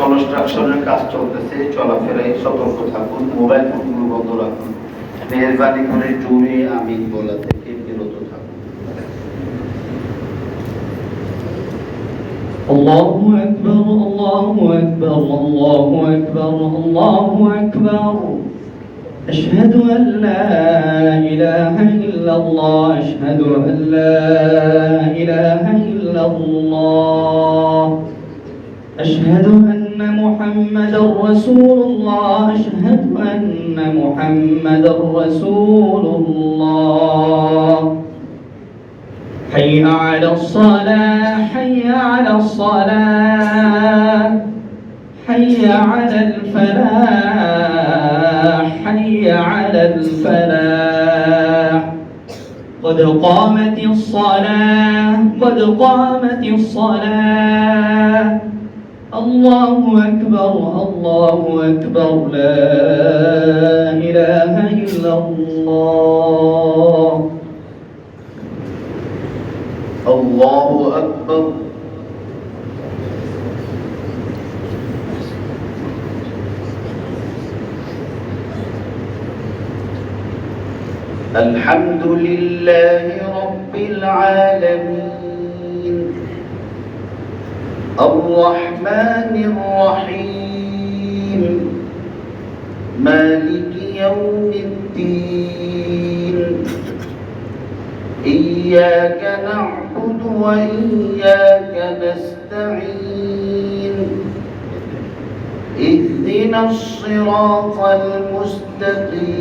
কনস্ট্রাকশনের কাজ চলতেছে, চলাফেরায় সতর্ক থাকুন, মোবাইল ফোনগুলো বন্ধ রাখুন, মেহরবানি করে জোরে আমিন বলা থেকে বিরত থাকুন। আল্লাহু আকবার, আল্লাহু আকবার, আল্লাহু আকবার, আল্লাহু আকবার। আশহাদু আন লা ইলাহা ইল্লাল্লাহ, আশহাদু আন লা ইলাহা ইল্লাল্লাহ। أشهد أن محمدا رسول الله، أشهد أن محمدا رسول الله. حي على الصلاة، حي على الصلاة، حي على الفلاح، حي على الفلاح. قد قامت الصلاة، قد قامت الصلاة. الله أكبر، الله أكبر، لا إله إلا الله. الله أكبر. الحمد لله رب العالمين، الرحمن الرحيم، مالك يوم الدين. إياك نعبد وإياك نستعين. اهدنا الصراط المستقيم،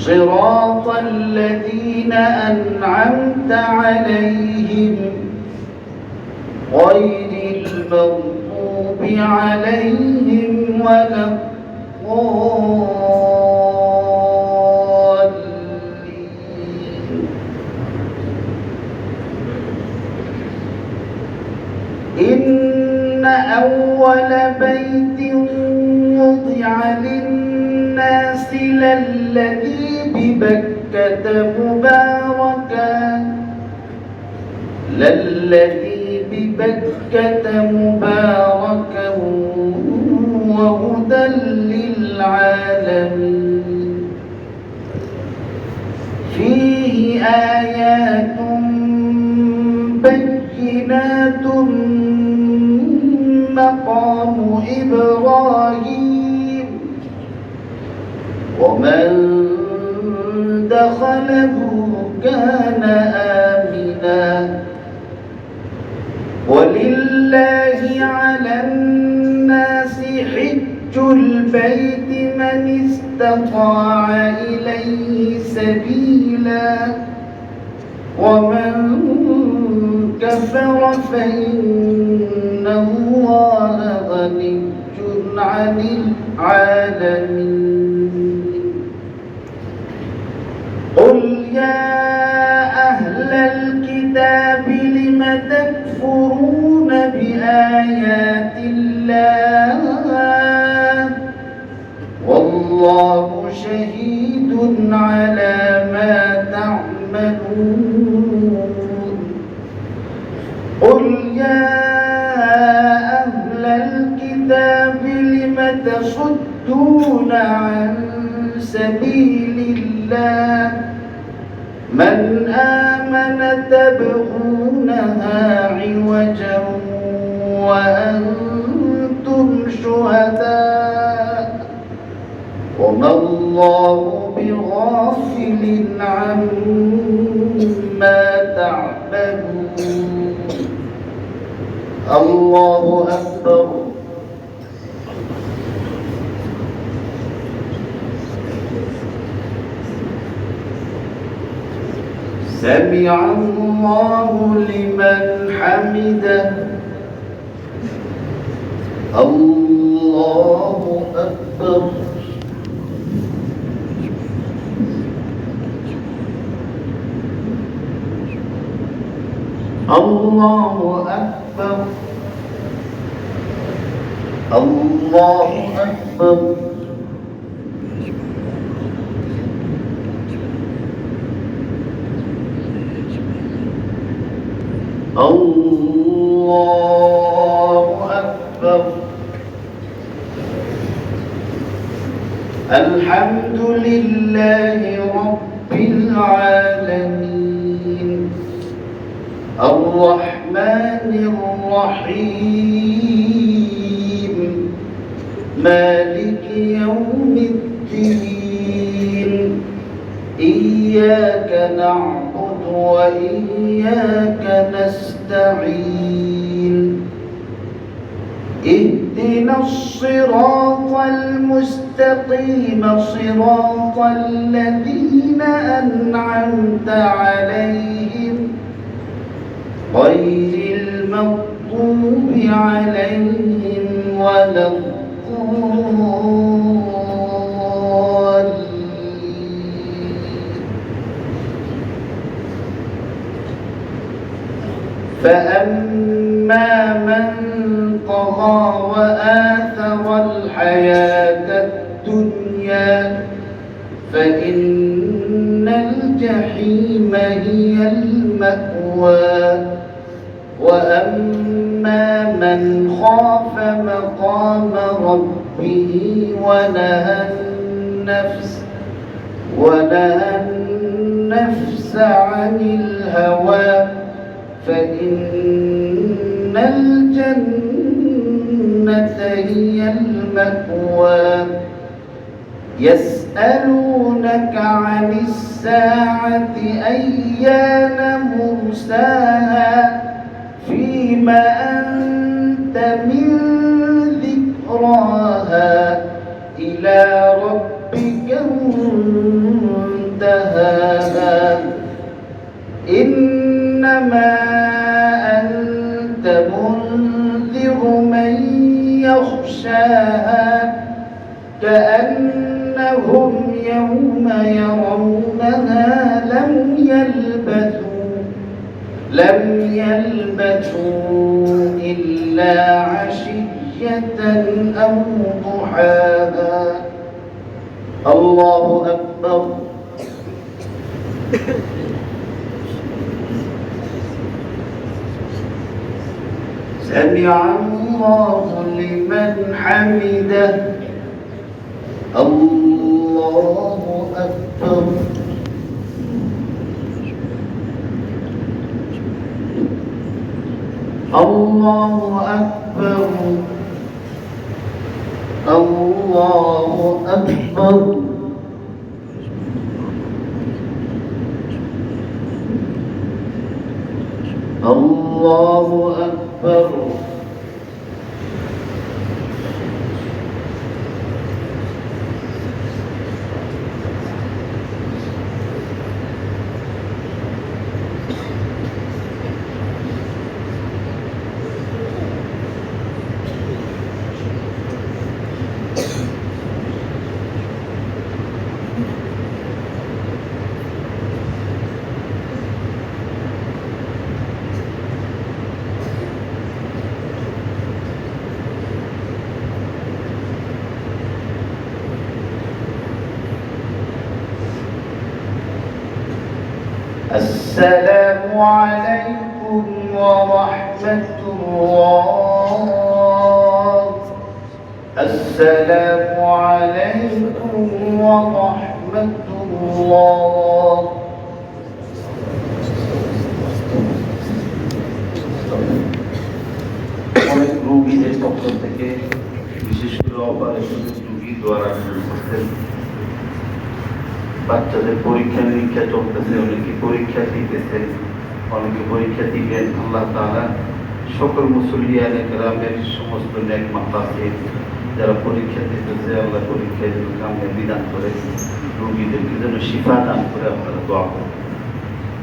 صراط الذين أنعمت عليهم غير المغضوب عليهم ولا الضالين. إن أول بيت وضع للناس للذي ببكة مباركا، للذي ببكة مباركا وهدى للعالمين. فيه آيات بينات مقام إبراهيم، ومن دخله كان آمنا. ولله على الناس حج البيت من استطاع إليه سبيلا، ومن كفر فإن الله غني عن العالمين. قل يا أهل الكتاب لم تكفرون بآيات الله والله شهيد على ما تعملون. قل يا أهل الكتاب لم تصدون عن سبيل الله من آمن تبغونها عوجا وأنتم شهداء وما الله بغافل عما تعملون. الله أكبر. سمع الله لمن حمده. الله أكبر. الله أكبر. الله أكبر. الله الحمد لله رب العالمين الرحمن الرحيم مالك يوم الدين إياك نعبد وإياك نستعين اهدنا الصراط المستقيم صراط الذين أنعمت عليهم غير المغضوب عليهم ولا الضالين. فأما من طغى وآثر الحياة الدنيا فإن الجحيم هي المأوى وأما من خاف مقام ربه ونهى النفس عن الهوى فإن الجنة هي المأوى يسألونك عن الساعة أيان مرساها فيما أنت من ذكراها إلى ربك منتهاها إنما أنت منذر من يخشاها كأنهم يوم يرونها لم يلبثوا إلا عشية أو ضحاها. الله أكبر. سمع الله لمن حمده. الله أكبر. الله أكبر. الله أكبر. الله أكبر. السلام عليكم ورحمة الله. السلام عليكم ورحمة الله. অনেক রোগীদের পক্ষ থেকে বিশেষ করে অপারেশনের রোগী দ্বারা করতেছেন, বাচ্চাদের পরীক্ষা নিরীক্ষা চলতেছে, অনেকে পরীক্ষা দিতেছেন, অনেকে পরীক্ষা দিবেন। আল্লাহ তাআলা সকল মুসলিয়ানে কেরামের সমস্ত নেক মাকাসিদ যারা পরীক্ষা দিতেছে আল্লাহ পরীক্ষায় যেন কামিয়াবি দান করে, রোগীদেরকে যেন শিফা দান করে আপনারা দোয়া করুন।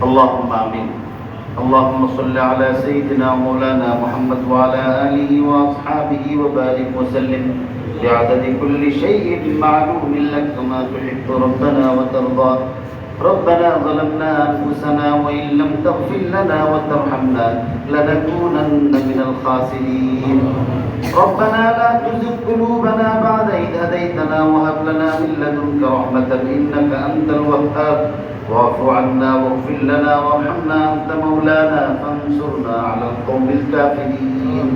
আল্লাহুম্মা আমিন। اللهم صل على سيدنا مولانا محمد وعلى آله وأصحابه وبارك وسلم بعدد كل شيء معلوم لك كما تحب ربنا وترضى. ربنا ظلمنا أنفسنا وإن لم تغفر لنا وترحمنا لنكونن من الخاسرين. ربنا لا تزغ قلوبنا بعد إذ هديتنا وهب لنا من لدنك رحمة إنك أنت الوهاب. واعف عنا واغفر لنا وارحمنا أنت مولانا فانصرنا على القوم الكافرين.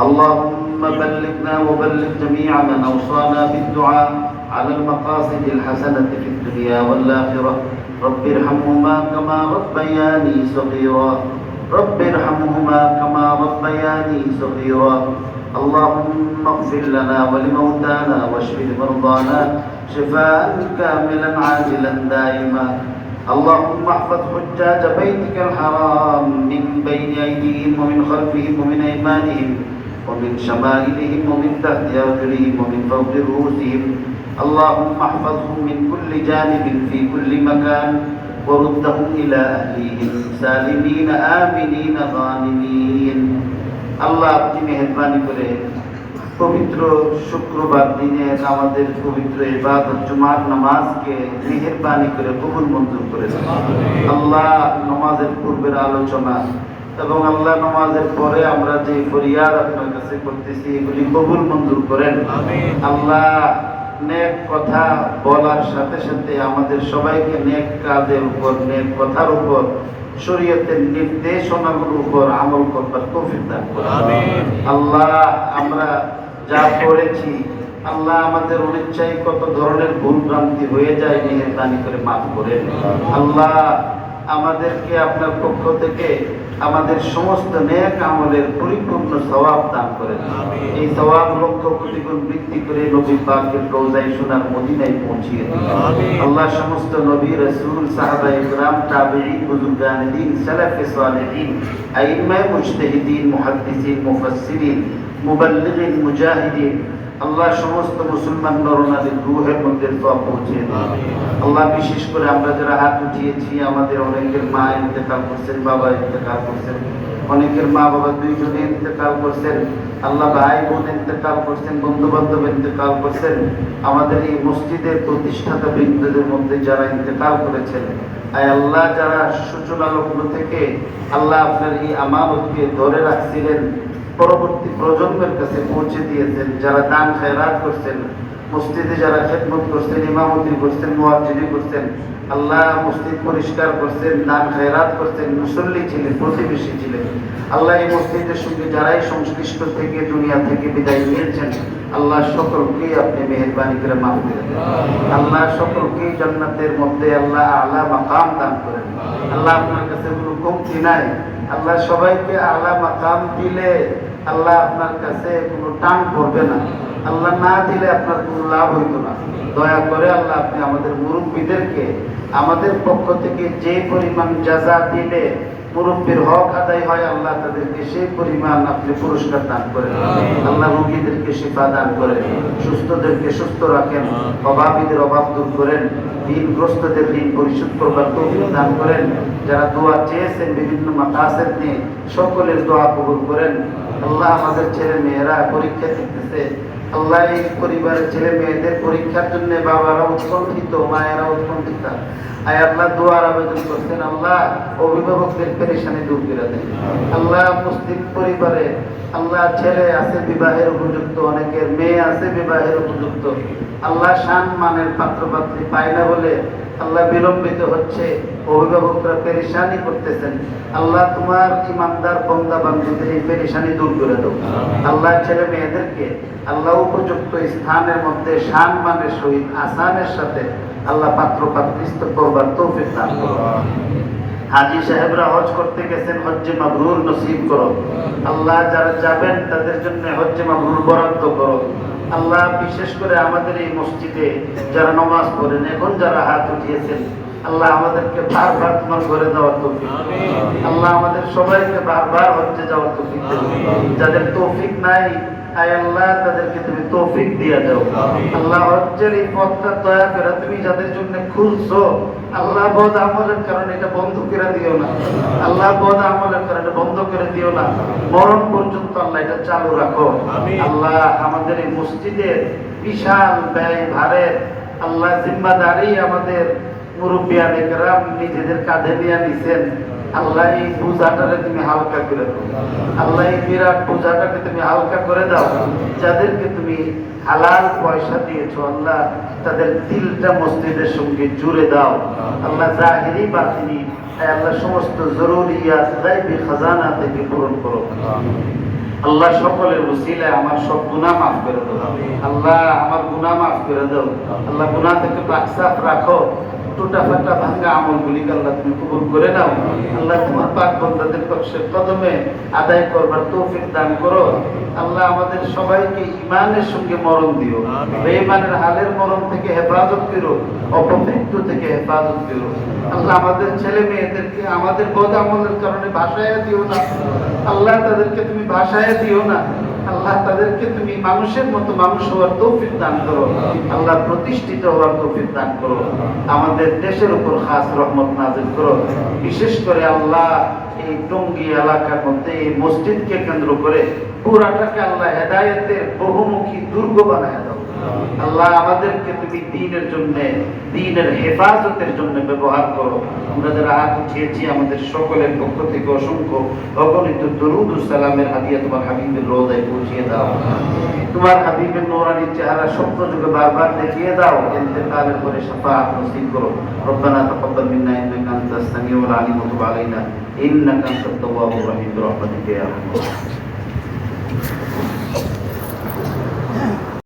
اللهم بلغنا وبلغ جميع من أوصانا بالدعاء على المقاصد الحسنة في الدنيا والآخرة رب ارحمهما كما ربياني صغيرا رب ارحمهما كما ربياني صغيرا اللهم اغفر لنا ولموتانا واشف مرضانا شفاء كاملا عاجلا دائما اللهم احفظ حجاج بيتك الحرام من بين أيديهم ومن خلفهم ومن أيمانهم ومن شمائلهم ومن تحت أرجلهم ومن فوق رؤوسهم اللهم احفظهم من كل جانب في كل مكان وردهم إلى أهليهم سالمين آمنين غانمين আল্লাহ আপনি মেহেরবানি করে পবিত্র শুক্রবার দিনে আমাদের পবিত্র ইবাদত জুমার নামাজকে মেহেরবানি করে কবুল মঞ্জুর করেছেন আল্লাহ নামাজের পূর্বের আলোচনা এবং আল্লাহ নামাজের পরে আমরা যে ফরিয়াদ আপনার কাছে করতেছি এগুলি কবুল মঞ্জুর করেন আল্লাহ নেক কথা বলার সাথে সাথে আমাদের সবাইকে নেক কাজের উপর নেক কথার উপর শরীয়তের নির্দেশনাগুলোর উপর আমল করবার তৌফিক দান করুন আমিন আল্লাহ আমরা যা করেছি আল্লাহ আমাদের অনিচ্ছায় কত ধরনের ভুল ভ্রান্তি হয়ে যায় মেহেরবানি করে মাফ করেন আল্লাহ আমাদেরকে আপনার পক্ষ থেকে আমাদের সমস্ত নেক আমলের পরিপূর্ণ সওয়াব দান করেন এই সওয়াব লক্ষ কোটি গুণ বৃদ্ধি করে নবী পাকের রওজায়ে সোনার মদিনায় পৌঁছিয়ে দিন আল্লাহ সমস্ত নবী রাসূল সাহাবায়ে কিরাম তাবেঈন বুজুর্গানে দ্বীন সালাফে সালেহিন আইম্মায়ে মুজতাহিদিন মুহাদ্দিসিন মুফাসসিরিন মুবাল্লিগিন মুজাহিদিন আল্লাহ সমস্ত মুসলমান নরনারীর রূহের মধ্যে সওয়াব পৌঁছে দিন আল্লাহ বিশেষ করে আমরা যারা হাত উঠিয়েছি আমাদের অনেকের মা ইন্তেকাল করছেন বাবা ইন্তেকাল করছেন অনেকের মা বাবা দুইজনে ইন্তেকাল করছেন আল্লাহ ভাই বোন ইন্তেকাল করছেন বন্ধু বান্ধব ইন্তেকাল করছেন আমাদের এই মসজিদের প্রতিষ্ঠাতা বৃন্দদের মধ্যে যারা ইন্তেকাল করেছেন আয় আল্লাহ যারা সূচনা লগ্ন থেকে আল্লাহ আপনার এই আমানতকে ধরে রাখছিলেন পরবর্তী প্রজন্মের কাছে পৌঁছে দিয়েছেন যারা দান খেরাত করছেন মসজিদে যারা খেদমত করছেন ইমামতি করছেন মুয়াজ্জিনি করছেন আল্লাহ মসজিদ পরিষ্কার করছেন দান খেরাত করছেন মুসল্লি ছিলেন প্রতিবেশী ছিলেন আল্লাহ এই মসজিদের সঙ্গে যারাই সংশ্লিষ্ট থেকে দুনিয়া থেকে বিদায় নিয়েছেন আল্লাহ সকলকে আপনি মেহেরবানি করে মাফ করে দেন আল্লাহ সকলকে জান্নাতের মধ্যে আল্লাহ আলা মাকাম দান করেন আল্লাহ আপনার কাছে কোনো কমতি নাই আল্লাহ সবাইকে আলা মাকাম দিলে আল্লাহ আপনার কাছে কোনো টান পড়বে না আল্লাহ না দিলে আপনার কোনো লাভ হইতো না দয়া করে আল্লাহ আপনি আমাদের মুরব্বীদেরকে আমাদের পক্ষ থেকে যে পরিমাণ জাযা দিলে মুরব্বীর হক আদায় হয় আল্লাহ তাদেরকে সেই পরিমাণ আপনি পুরস্কার দান করেন আল্লাহ রোগীদেরকে শিফা দান করেন সুস্থদেরকে সুস্থ রাখেন অভাবীদের অভাব দূর করেন ঋণগ্রস্তদের ঋণ পরিশোধ করবার তৌফিক দান করেন যারা দোয়া চেয়েছেন বিভিন্ন মাকাসেদ নিয়ে সকলের দোয়া কবুল করেন আল্লাহ আমাদের ছেলে মেয়েরা পরীক্ষা দিতেছে আল্লাহ এই পরিবারের ছেলে মেয়েদের পরীক্ষার জন্য বাবারা উৎকণ্ঠিত মায়েরা উৎকণ্ঠিত আয় আল্লাহ দোয়ার আবেদন করছেন আল্লাহ অভিভাবকদের পেরেশানি দূর করে দেন আল্লাহ মুসলিম পরিবারে আল্লাহ ছেলে আছে বিবাহের উপযুক্ত অনেকের মেয়ে আছে বিবাহের উপযুক্ত আল্লাহ সম্মানের পাত্র পাত্রী পায় না বলে আল্লাহ বিলম্বিত হচ্ছে অভিভাবকরা পেরেশানি করতেছেন আল্লাহ তোমার ইমানদার বান্দা বান্দীদের এই পেরেশানি দূর করে দাও আল্লাহ ছেলে মেয়েদেরকে আল্লাহ উপযুক্ত স্থানের মধ্যে সম্মানের সহিত আসানের সাথে আল্লাহ পাত্র পাত্রীস্থ করবার তৌফিক দান করো হাজী সাহেবরা হজ করতে গেছেন হজ্জে মাবরুর নসিব করো আল্লাহ যারা যাবেন তাদের জন্য হজ্জে মাবরুর বরাদ্দ করো আল্লাহ বিশেষ করে আমাদের এই মসজিদে যারা নামাজ পড়েন এখন যারা হাত উঠিয়েছেন আল্লাহ আমাদেরকে বারবার তোমার ঘরে যাওয়ার তৌফিক আল্লাহ আমাদের সবাইকে বারবার হজ্জে যাওয়ার তৌফিক দেন যাদের তৌফিক নাই আয় আল্লাহ তাদেরকে তুমি তৌফিক দিয়ে দাও আল্লাহ হজ্জের এই পথটা দয়া করে তুমি যাদের জন্য খুলছো আল্লাহ বদ আমলের কারণে এটা বন্ধ করে দিও না আল্লাহ বদ আমলের কারণে বন্ধ করে দিও না মরণ পর্যন্ত আল্লাহ এটা চালু রাখো আল্লাহ আমাদের এই মসজিদের বিশাল ব্যয় ভারের আল্লাহ জিম্মাদারি আমাদের মুরব্বিয়ানে কেরাম নিজেদের কাঁধে নিয়ে নিছেন আল্লাহ এই বোঝাটাকে তুমি হালকা করে দাও আল্লাহ এই বিরাট বোঝাটাকে তুমি হালকা করে দাও যাদেরকে তুমি হালাল পয়সা দিয়েছো আল্লাহ তাদের দিলটা মসজিদের সঙ্গে জুড়ে দাও আল্লাহ জাহিরি বাতিনি আল্লাহ সমস্ত জরুরিয়াত গায়বী খাজানা থেকে পূরণ করো আল্লাহ সকলের উসিলায় আমার সব গুনাহ মাফ করে দাও আল্লাহ, আমার গুনাহ মাফ করে দাও আল্লাহ, গুনাহ থেকে পাকসাফ রাখো, টুটা ফাটা ভাঙ্গা আমলগুলিকে আল্লাহ তুমি কবুল করে নাও আল্লাহ, তোমার পাক বান্দাদের কক্ষের কদমে আদায় করবার তৌফিক দান করো আল্লাহ, আমাদের সবাইকে ঈমানের সঙ্গে মরণ দিও, বেঈমানের হালের মরণ থেকে হেফাজত করো, অপমৃত্যু থেকে হেফাজত করো আল্লাহ, আমাদের ছেলে মেয়েদেরকে আমাদের বদ আমলের কারণে ভাসায়া দিও না আল্লাহ, তাদেরকে তুমি ভাসায়া দিও না আল্লাহ, তাদেরকে তুমি মানুষের মতো মানুষ হওয়ার তৌফিক দান করো আল্লাহ, প্রতিষ্ঠিত হওয়ার তৌফিক দান করো, আমাদের দেশের উপর খাস রহমত নাযিল করো, বিশেষ করে আল্লাহ এই টঙ্গী এলাকার মধ্যে এই মসজিদকে কেন্দ্র করে পুরাটাকে আল্লাহ হেদায়েতের বহুমুখী দুর্গ বানায় দাও আল্লাহ, আমাদেরকে তুমি দ্বীনের জন্য, দ্বীনের হেফাজতের জন্য ব্যবহার করো। আমরা যারা হাত উঠিয়েছি আমাদের সকলের পক্ষ থেকে অসংখ্য অগণিত দরুদ ও সালামের হাদিয়া তোমার হাবিবের রওজায় পৌঁছিয়ে দাও, তোমার হাবিবের নূরানী চেহারা স্বপ্ন যুগে বারবার দেখিয়ে দাও, ইন্তেকালের পরে শাফাআত নসিব করো। রব্বানা তাকাব্বাল মিন্না ইন্নাকা আনতাস সামিউল আলিম ওয়া তুব আলাইনা ইন্নাকা আনতাত তাওয়াবুর রহিম বিরহমাতিকা ইয়া আরহামার রাহিমিন।